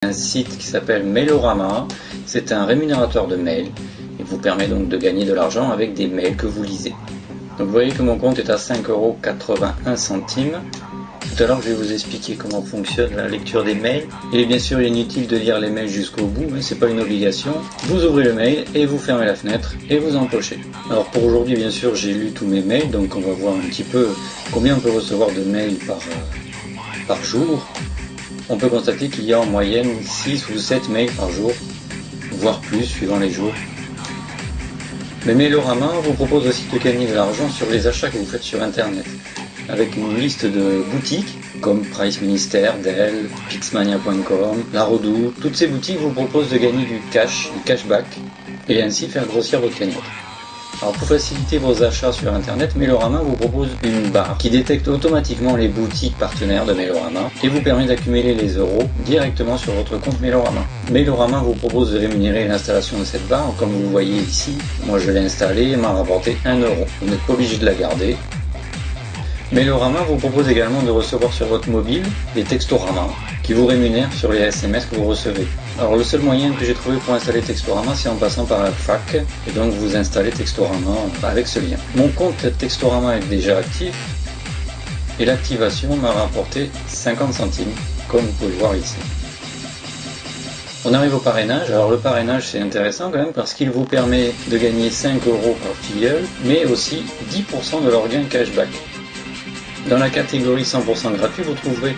Un site qui s'appelle Mailorama. C'est un rémunérateur de mails. Il vous permet donc de gagner de l'argent avec des mails que vous lisez. Donc vous voyez que mon compte est à 5,81 €. Tout à l'heure, je vais vous expliquer comment fonctionne la lecture des mails. Il est bien sûr inutile de lire les mails jusqu'au bout, mais c'est pas une obligation. Vous ouvrez le mail et vous fermez la fenêtre et vous empochez. Alors pour aujourd'hui, bien sûr, j'ai lu tous mes mails, donc on va voir un petit peu combien on peut recevoir de mails par jour. On peut constater qu'il y a en moyenne 6 ou 7 mails par jour, voire plus suivant les jours. Mais Mailorama vous propose aussi de gagner de l'argent sur les achats que vous faites sur internet, avec une liste de boutiques comme Price Minister, Dell, Pixmania.com, La Redoute. Toutes ces boutiques vous proposent de gagner du cashback, et ainsi faire grossir votre cagnotte. Alors pour faciliter vos achats sur internet, Mailorama vous propose une barre qui détecte automatiquement les boutiques partenaires de Mailorama et vous permet d'accumuler les euros directement sur votre compte Mailorama. Mailorama vous propose de rémunérer l'installation de cette barre, comme vous le voyez ici. Moi je l'ai installée et m'a rapporté 1 €. Vous n'êtes pas obligé de la garder. Mailorama vous propose également de recevoir sur votre mobile des textoramas qui vous rémunèrent sur les SMS que vous recevez. Alors le seul moyen que j'ai trouvé pour installer Textorama, c'est en passant par la fac, et donc vous installez Textorama avec ce lien. Mon compte Textorama est déjà actif et l'activation m'a rapporté 50 centimes, comme vous pouvez le voir ici. On arrive au parrainage. Alors le parrainage, c'est intéressant quand même parce qu'il vous permet de gagner 5 € par filleul, mais aussi 10% de leur gain cashback. Dans la catégorie 100% gratuit, vous trouverez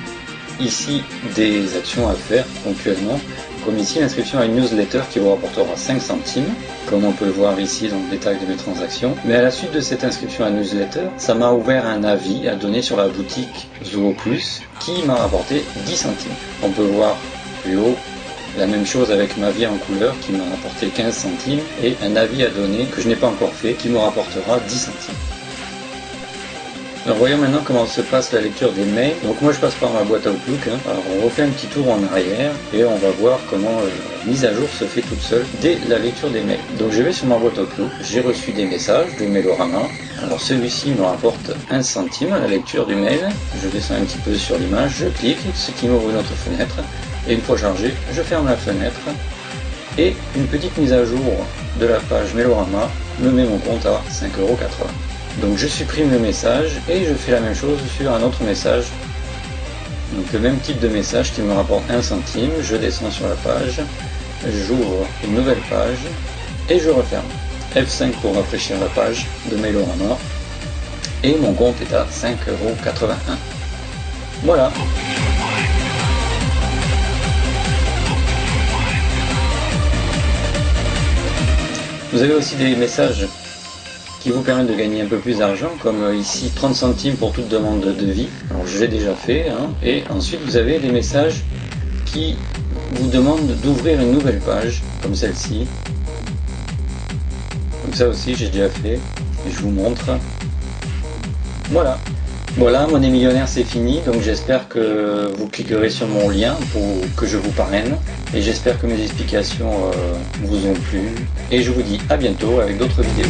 ici des actions à faire ponctuellement, comme ici l'inscription à une newsletter qui vous rapportera 5 centimes, comme on peut le voir ici dans le détail de mes transactions. Mais à la suite de cette inscription à newsletter, ça m'a ouvert un avis à donner sur la boutique Zoo Plus qui m'a rapporté 10 centimes. On peut voir plus haut la même chose avec ma vie en couleur qui m'a rapporté 15 centimes et un avis à donner que je n'ai pas encore fait qui me rapportera 10 centimes. Alors voyons maintenant comment se passe la lecture des mails. Donc moi je passe par ma boîte Outlook. Alors on refait un petit tour en arrière et on va voir comment la mise à jour se fait toute seule dès la lecture des mails. Donc je vais sur ma boîte Outlook, j'ai reçu des messages de Mailorama. Alors celui-ci me rapporte 1 centime à la lecture du mail. Je descends un petit peu sur l'image, je clique, ce qui m'ouvre une autre fenêtre. Et une fois chargé, je ferme la fenêtre. Et une petite mise à jour de la page Mailorama me met mon compte à 5,80 €. Donc je supprime le message et je fais la même chose sur un autre message. Donc le même type de message qui me rapporte 1 centime, je descends sur la page, j'ouvre une nouvelle page et je referme. F5 pour rafraîchir la page de Mailorama et mon compte est à 5,81 €. Voilà. Vous avez aussi des messages qui vous permettent de gagner un peu plus d'argent, comme ici 30 centimes pour toute demande de devis. Alors je l'ai déjà fait, et ensuite vous avez des messages qui vous demandent d'ouvrir une nouvelle page, comme celle-ci. Donc ça aussi j'ai déjà fait, et je vous montre. Voilà. Voilà, Monnaie Millionnaire c'est fini, donc j'espère que vous cliquerez sur mon lien pour que je vous parraine, et j'espère que mes explications vous ont plu, et je vous dis à bientôt avec d'autres vidéos.